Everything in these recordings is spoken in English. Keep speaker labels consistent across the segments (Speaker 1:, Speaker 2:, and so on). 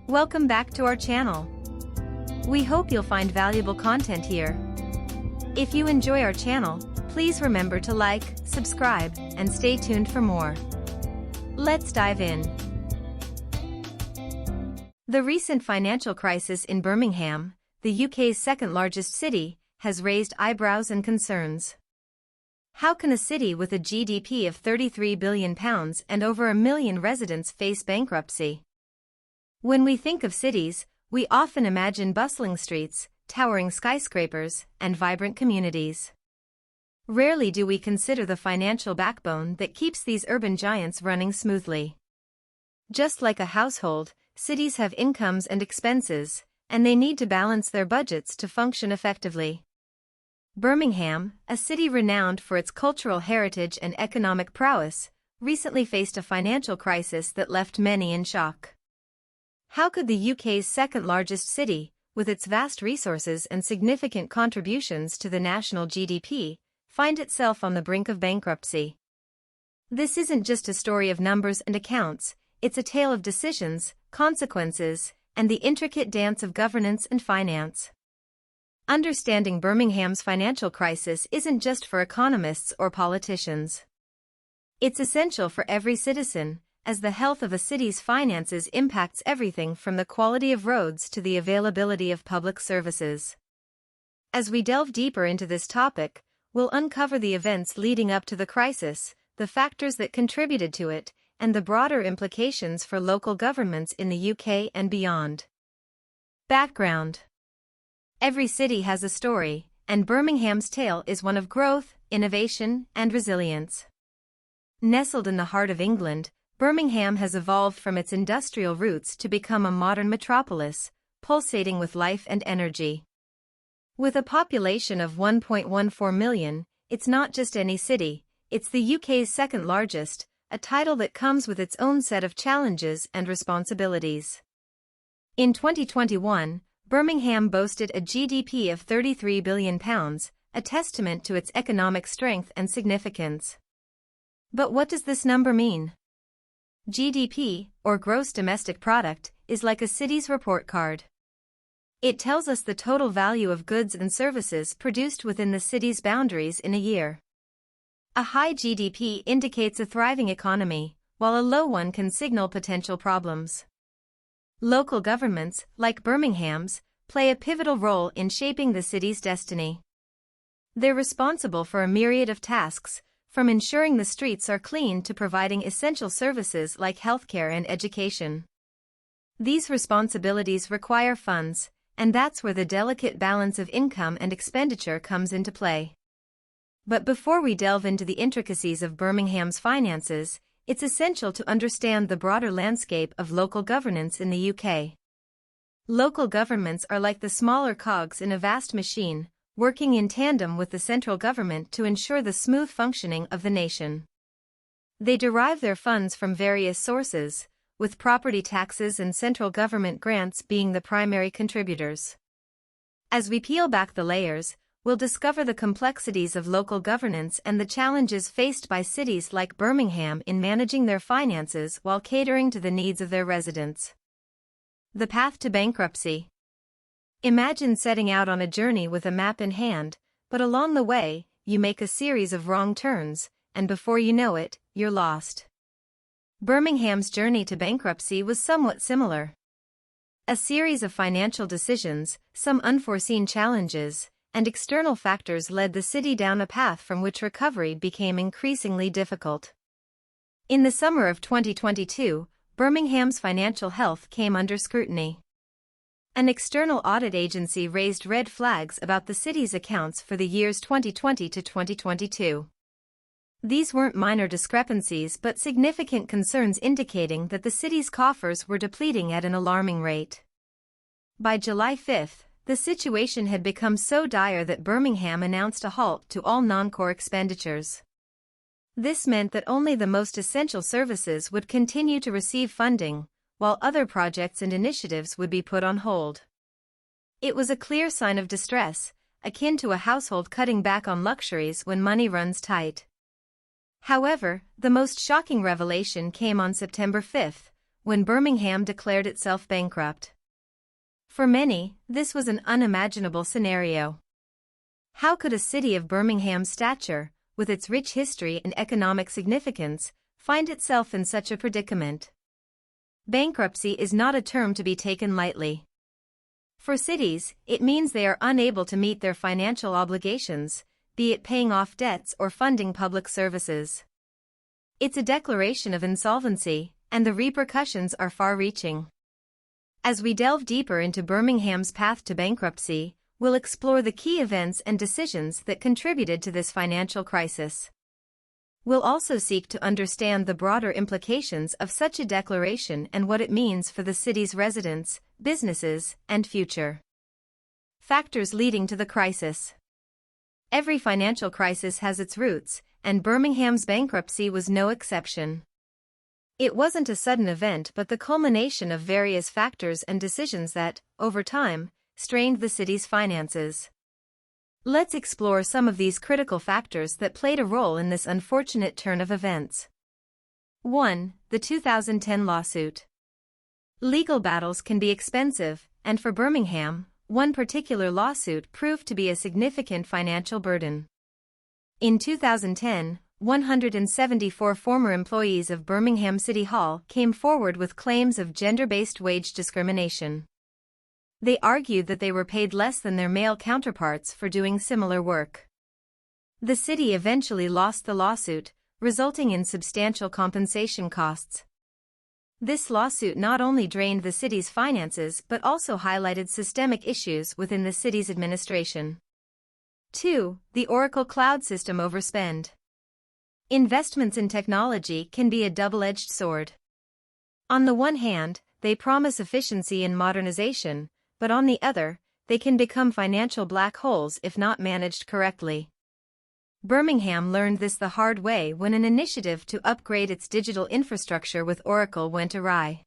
Speaker 1: Welcome back to our channel. We hope you'll find valuable content here. If you enjoy our channel, please remember to like, subscribe, and stay tuned for more. Let's dive in. The recent financial crisis in Birmingham, the UK's second-largest city, has raised eyebrows and concerns. How can a city with a GDP of £33 billion and over 1 million residents face bankruptcy? When we think of cities, we often imagine bustling streets, towering skyscrapers, and vibrant communities. Rarely do we consider the financial backbone that keeps these urban giants running smoothly. Just like a household, cities have incomes and expenses, and they need to balance their budgets to function effectively. Birmingham, a city renowned for its cultural heritage and economic prowess, recently faced a financial crisis that left many in shock. How could the UK's second-largest city, with its vast resources and significant contributions to the national GDP, find itself on the brink of bankruptcy? This isn't just a story of numbers and accounts, it's a tale of decisions, consequences, and the intricate dance of governance and finance. Understanding Birmingham's financial crisis isn't just for economists or politicians. It's essential for every citizen, as the health of a city's finances impacts everything from the quality of roads to the availability of public services. As we delve deeper into this topic, we'll uncover the events leading up to the crisis, the factors that contributed to it, and the broader implications for local governments in the UK and beyond. Background. Every city has a story, and Birmingham's tale is one of growth, innovation, and resilience. Nestled in the heart of England, Birmingham has evolved from its industrial roots to become a modern metropolis, pulsating with life and energy. With a population of 1.14 million, it's not just any city, it's the UK's second largest, a title that comes with its own set of challenges and responsibilities. In 2021, Birmingham boasted a GDP of £33 billion, a testament to its economic strength and significance. But what does this number mean? GDP, or Gross Domestic Product, is like a city's report card. It tells us the total value of goods and services produced within the city's boundaries in a year. A high GDP indicates a thriving economy, while a low one can signal potential problems. Local governments, like Birmingham's, play a pivotal role in shaping the city's destiny. They're responsible for a myriad of tasks, from ensuring the streets are clean to providing essential services like healthcare and education. These responsibilities require funds, and that's where the delicate balance of income and expenditure comes into play. But before we delve into the intricacies of Birmingham's finances, it's essential to understand the broader landscape of local governance in the UK. Local governments are like the smaller cogs in a vast machine, working in tandem with the central government to ensure the smooth functioning of the nation. They derive their funds from various sources, with property taxes and central government grants being the primary contributors. As we peel back the layers, we'll discover the complexities of local governance and the challenges faced by cities like Birmingham in managing their finances while catering to the needs of their residents. The path to bankruptcy. Imagine setting out on a journey with a map in hand, but along the way, you make a series of wrong turns, and before you know it, you're lost. Birmingham's journey to bankruptcy was somewhat similar. A series of financial decisions, some unforeseen challenges, and external factors led the city down a path from which recovery became increasingly difficult. In the summer of 2022, Birmingham's financial health came under scrutiny. An external audit agency raised red flags about the city's accounts for the years 2020 to 2022. These weren't minor discrepancies but significant concerns indicating that the city's coffers were depleting at an alarming rate. By July 5, the situation had become so dire that Birmingham announced a halt to all non-core expenditures. This meant that only the most essential services would continue to receive funding, while other projects and initiatives would be put on hold. It was a clear sign of distress, akin to a household cutting back on luxuries when money runs tight. However, the most shocking revelation came on September 5, when Birmingham declared itself bankrupt. For many, this was an unimaginable scenario. How could a city of Birmingham's stature, with its rich history and economic significance, find itself in such a predicament? Bankruptcy is not a term to be taken lightly. For cities, it means they are unable to meet their financial obligations, be it paying off debts or funding public services. It's a declaration of insolvency, and the repercussions are far-reaching. As we delve deeper into Birmingham's path to bankruptcy, we'll explore the key events and decisions that contributed to this financial crisis. We'll also seek to understand the broader implications of such a declaration and what it means for the city's residents, businesses, and future. Factors leading to the crisis. Every financial crisis has its roots, and Birmingham's bankruptcy was no exception. It wasn't a sudden event but the culmination of various factors and decisions that, over time, strained the city's finances. Let's explore some of these critical factors that played a role in this unfortunate turn of events. 1. The 2010 lawsuit. Legal battles can be expensive, and for Birmingham, one particular lawsuit proved to be a significant financial burden. In 2010, 174 former employees of Birmingham City Hall came forward with claims of gender-based wage discrimination. They argued that they were paid less than their male counterparts for doing similar work. The city eventually lost the lawsuit, resulting in substantial compensation costs. This lawsuit not only drained the city's finances but also highlighted systemic issues within the city's administration. 2. The Oracle cloud system overspend. Investments in technology can be a double-edged sword. On the one hand, they promise efficiency and modernization, but on the other, they can become financial black holes if not managed correctly. Birmingham learned this the hard way when an initiative to upgrade its digital infrastructure with Oracle went awry.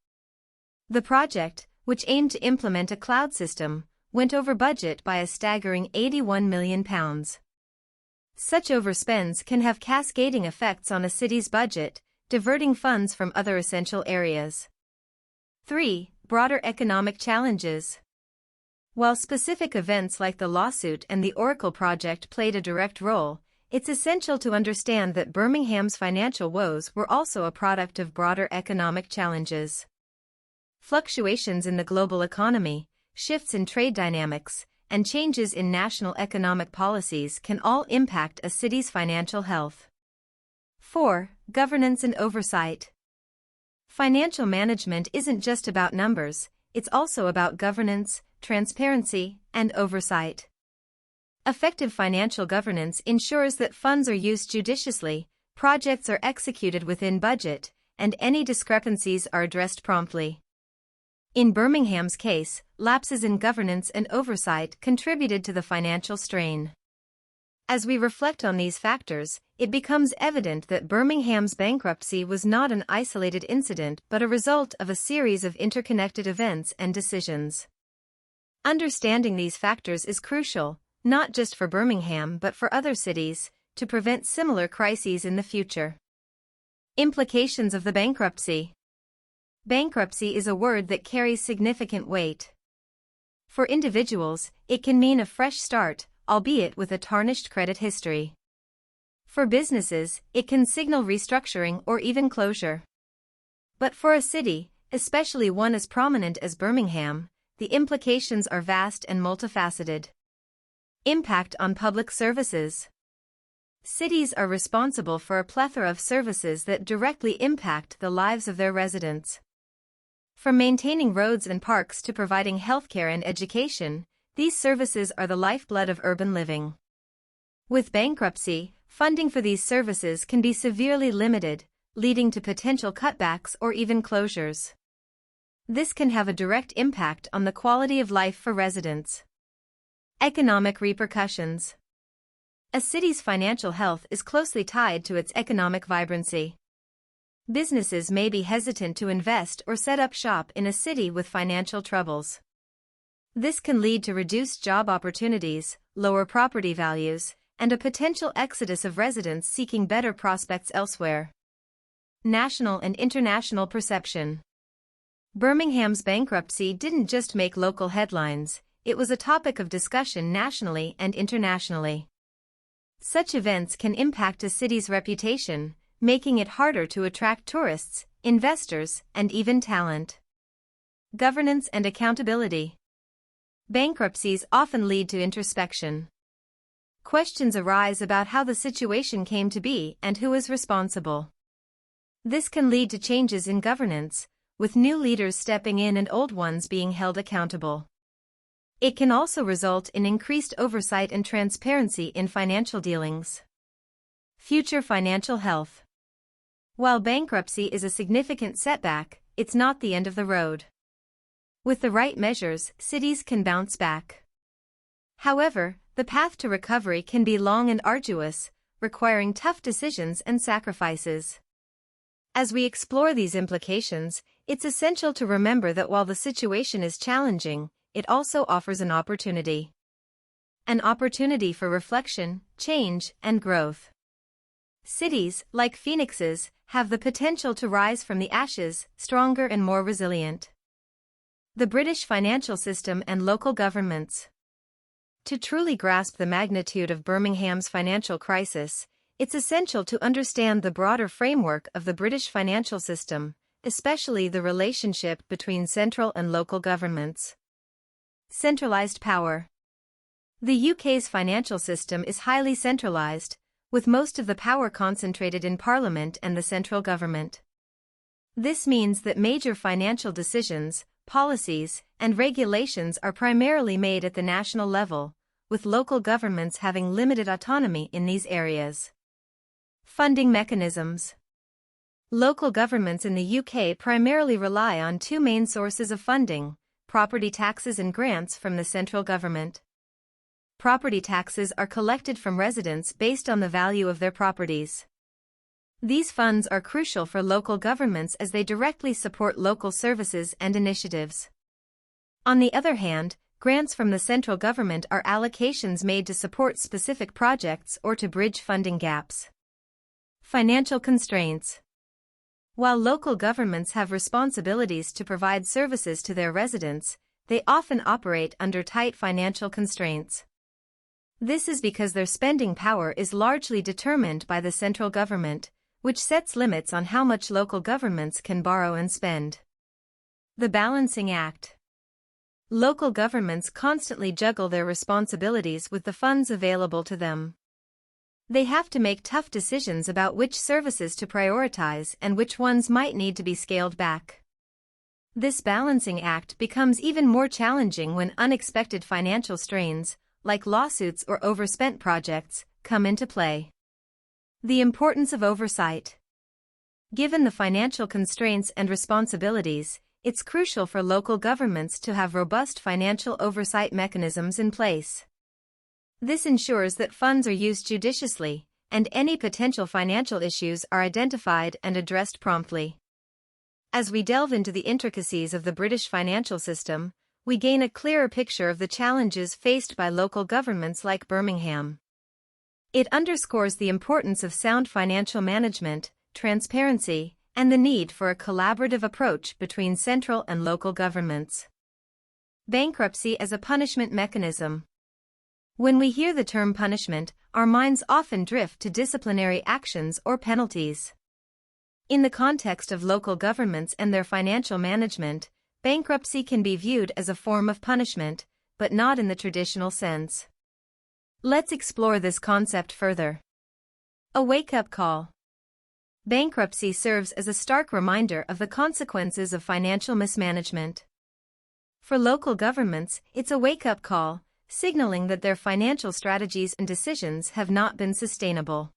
Speaker 1: The project, which aimed to implement a cloud system, went over budget by a staggering £81 million. Such overspends can have cascading effects on a city's budget, diverting funds from other essential areas. 3. Broader economic challenges. While specific events like the lawsuit and the Oracle project played a direct role, it's essential to understand that Birmingham's financial woes were also a product of broader economic challenges. Fluctuations in the global economy, shifts in trade dynamics, and changes in national economic policies can all impact a city's financial health. 4. Governance and oversight. Financial management isn't just about numbers, it's also about governance, transparency, and oversight. Effective financial governance ensures that funds are used judiciously, projects are executed within budget, and any discrepancies are addressed promptly. In Birmingham's case, lapses in governance and oversight contributed to the financial strain. As we reflect on these factors, it becomes evident that Birmingham's bankruptcy was not an isolated incident but a result of a series of interconnected events and decisions. Understanding these factors is crucial, not just for Birmingham but for other cities, to prevent similar crises in the future. Implications of the bankruptcy. Bankruptcy is a word that carries significant weight. For individuals, it can mean a fresh start, albeit with a tarnished credit history. For businesses, it can signal restructuring or even closure. But for a city, especially one as prominent as Birmingham, the implications are vast and multifaceted. Impact on public services. Cities are responsible for a plethora of services that directly impact the lives of their residents. From maintaining roads and parks to providing healthcare and education, these services are the lifeblood of urban living. With bankruptcy, funding for these services can be severely limited, leading to potential cutbacks or even closures. This can have a direct impact on the quality of life for residents. Economic repercussions. A city's financial health is closely tied to its economic vibrancy. Businesses may be hesitant to invest or set up shop in a city with financial troubles. This can lead to reduced job opportunities, lower property values, and a potential exodus of residents seeking better prospects elsewhere. National and international perception. Birmingham's bankruptcy didn't just make local headlines, it was a topic of discussion nationally and internationally. Such events can impact a city's reputation, making it harder to attract tourists, investors, and even talent. Governance and accountability. Bankruptcies often lead to introspection. Questions arise about how the situation came to be and who is responsible. This can lead to changes in governance, with new leaders stepping in and old ones being held accountable. It can also result in increased oversight and transparency in financial dealings. Future financial health. While bankruptcy is a significant setback, it's not the end of the road. With the right measures, cities can bounce back. However, the path to recovery can be long and arduous, requiring tough decisions and sacrifices. As we explore these implications, it's essential to remember that while the situation is challenging, it also offers an opportunity. An opportunity for reflection, change, and growth. Cities, like phoenixes, have the potential to rise from the ashes, stronger and more resilient. The British financial system and local governments. To truly grasp the magnitude of Birmingham's financial crisis, it's essential to understand the broader framework of the British financial system, especially the relationship between central and local governments. Centralized power. The UK's financial system is highly centralized, with most of the power concentrated in Parliament and the central government. This means that major financial decisions, policies, and regulations are primarily made at the national level, with local governments having limited autonomy in these areas. Funding mechanisms. Local governments in the UK primarily rely on two main sources of funding: property taxes and grants from the central government. Property taxes are collected from residents based on the value of their properties. These funds are crucial for local governments as they directly support local services and initiatives. On the other hand, grants from the central government are allocations made to support specific projects or to bridge funding gaps. Financial constraints. While local governments have responsibilities to provide services to their residents, they often operate under tight financial constraints. This is because their spending power is largely determined by the central government, which sets limits on how much local governments can borrow and spend. The balancing act. Local governments constantly juggle their responsibilities with the funds available to them. They have to make tough decisions about which services to prioritize and which ones might need to be scaled back. This balancing act becomes even more challenging when unexpected financial strains, like lawsuits or overspent projects, come into play. The importance of oversight. Given the financial constraints and responsibilities, it's crucial for local governments to have robust financial oversight mechanisms in place. This ensures that funds are used judiciously, and any potential financial issues are identified and addressed promptly. As we delve into the intricacies of the British financial system, we gain a clearer picture of the challenges faced by local governments like Birmingham. It underscores the importance of sound financial management, transparency, and the need for a collaborative approach between central and local governments. Bankruptcy as a punishment mechanism. When we hear the term punishment, our minds often drift to disciplinary actions or penalties. In the context of local governments and their financial management, bankruptcy can be viewed as a form of punishment, but not in the traditional sense. Let's explore this concept further. A wake-up call. Bankruptcy serves as a stark reminder of the consequences of financial mismanagement. For local governments, it's a wake-up call, signaling that their financial strategies and decisions have not been sustainable.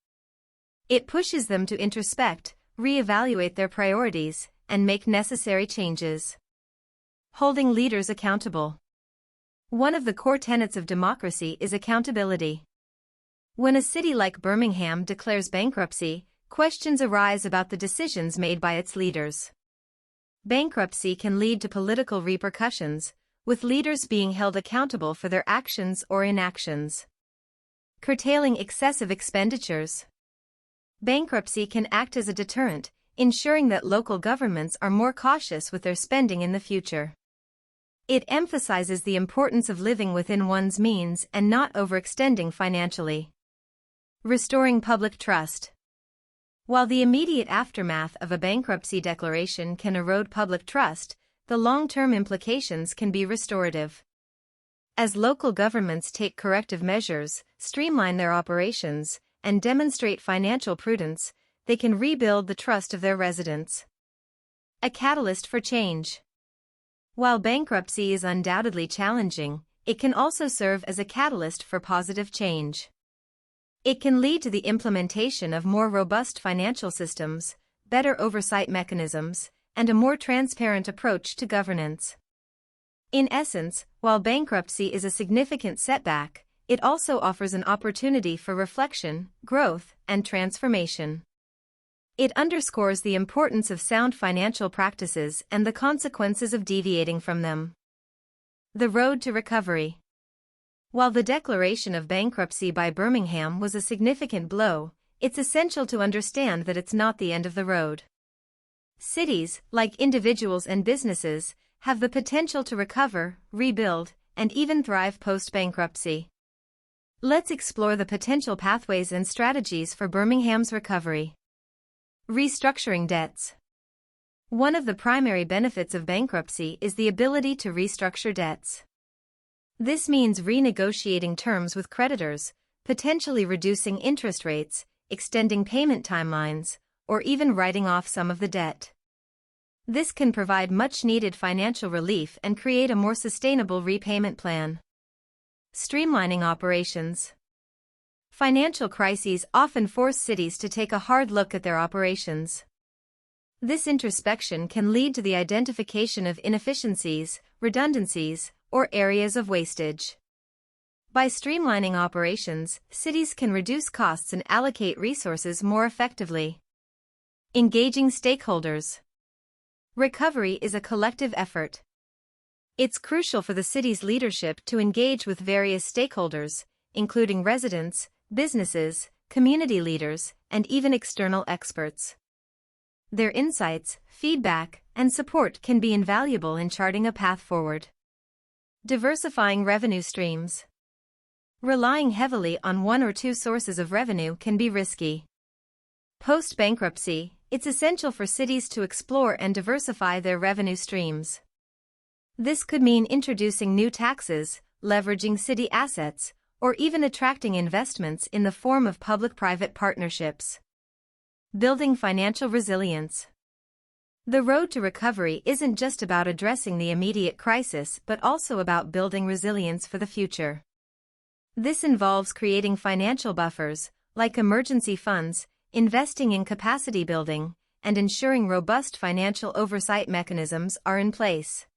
Speaker 1: It pushes them to introspect, reevaluate their priorities, and make necessary changes. Holding leaders accountable. One of the core tenets of democracy is accountability. When a city like Birmingham declares bankruptcy, questions arise about the decisions made by its leaders. Bankruptcy can lead to political repercussions, with leaders being held accountable for their actions or inactions. Curtailing excessive expenditures. Bankruptcy can act as a deterrent, ensuring that local governments are more cautious with their spending in the future. It emphasizes the importance of living within one's means and not overextending financially. Restoring public trust. While the immediate aftermath of a bankruptcy declaration can erode public trust, the long-term implications can be restorative. As local governments take corrective measures, streamline their operations, and demonstrate financial prudence, they can rebuild the trust of their residents. A catalyst for change. While bankruptcy is undoubtedly challenging, it can also serve as a catalyst for positive change. It can lead to the implementation of more robust financial systems, better oversight mechanisms, and a more transparent approach to governance. In essence, while bankruptcy is a significant setback, it also offers an opportunity for reflection, growth, and transformation. It underscores the importance of sound financial practices and the consequences of deviating from them. The road to recovery. While the declaration of bankruptcy by Birmingham was a significant blow, it's essential to understand that it's not the end of the road. Cities, like individuals and businesses, have the potential to recover, rebuild, and even thrive post-bankruptcy. Let's explore the potential pathways and strategies for Birmingham's recovery. Restructuring debts. One of the primary benefits of bankruptcy is the ability to restructure debts. This means renegotiating terms with creditors, potentially reducing interest rates, extending payment timelines, or even writing off some of the debt. This can provide much-needed financial relief and create a more sustainable repayment plan. Streamlining operations. Financial crises often force cities to take a hard look at their operations. This introspection can lead to the identification of inefficiencies, redundancies, or areas of wastage. By streamlining operations, cities can reduce costs and allocate resources more effectively. Engaging stakeholders. Recovery is a collective effort. It's crucial for the city's leadership to engage with various stakeholders, including residents, businesses, community leaders, and even external experts. Their insights, feedback, and support can be invaluable in charting a path forward. Diversifying revenue streams. Relying heavily on one or two sources of revenue can be risky. Post-bankruptcy, it's essential for cities to explore and diversify their revenue streams. This could mean introducing new taxes, leveraging city assets, or even attracting investments in the form of public-private partnerships. Building financial resilience. The road to recovery isn't just about addressing the immediate crisis but also about building resilience for the future. This involves creating financial buffers, like emergency funds, investing in capacity building, and ensuring robust financial oversight mechanisms are in place.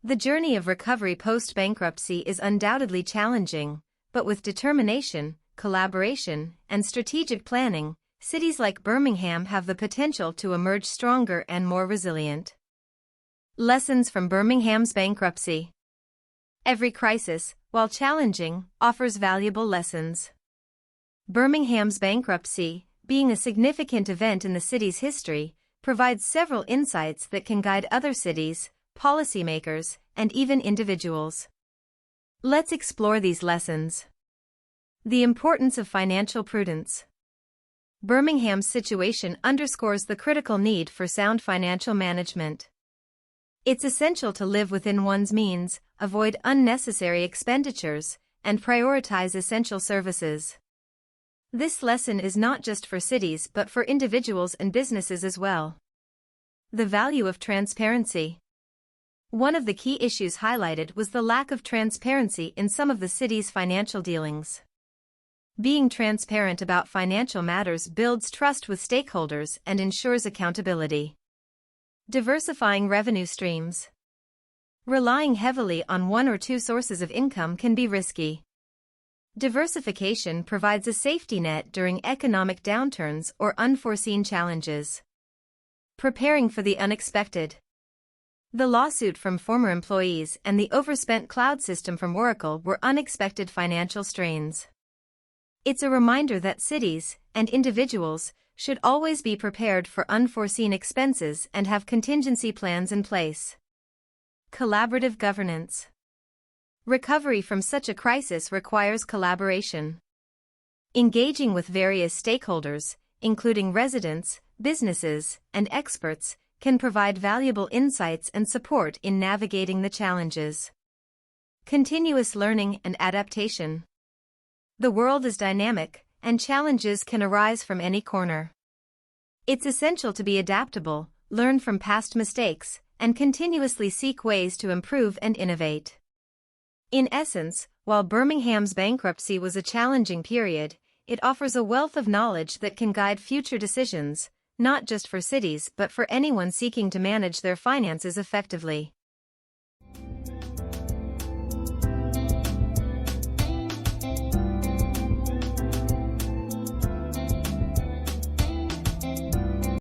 Speaker 1: The journey of recovery post-bankruptcy is undoubtedly challenging, but with determination, collaboration, and strategic planning, cities like Birmingham have the potential to emerge stronger and more resilient. Lessons from Birmingham's bankruptcy. Every crisis, while challenging, offers valuable lessons. Birmingham's bankruptcy, being a significant event in the city's history, provides several insights that can guide other cities, policymakers, and even individuals. Let's explore these lessons. The importance of financial prudence. Birmingham's situation underscores the critical need for sound financial management. It's essential to live within one's means, avoid unnecessary expenditures, and prioritize essential services. This lesson is not just for cities but for individuals and businesses as well. The value of transparency. One of the key issues highlighted was the lack of transparency in some of the city's financial dealings. Being transparent about financial matters builds trust with stakeholders and ensures accountability. Diversifying revenue streams. Relying heavily on one or two sources of income can be risky. Diversification provides a safety net during economic downturns or unforeseen challenges. Preparing for the unexpected. The lawsuit from former employees and the overspent cloud system from Oracle were unexpected financial strains. It's a reminder that cities and individuals should always be prepared for unforeseen expenses and have contingency plans in place. Collaborative governance. Recovery from such a crisis requires collaboration. Engaging with various stakeholders, including residents, businesses, and experts, can provide valuable insights and support in navigating the challenges. Continuous learning and adaptation. The world is dynamic, and challenges can arise from any corner. It's essential to be adaptable, learn from past mistakes, and continuously seek ways to improve and innovate. In essence, while Birmingham's bankruptcy was a challenging period, it offers a wealth of knowledge that can guide future decisions, not just for cities but for anyone seeking to manage their finances effectively.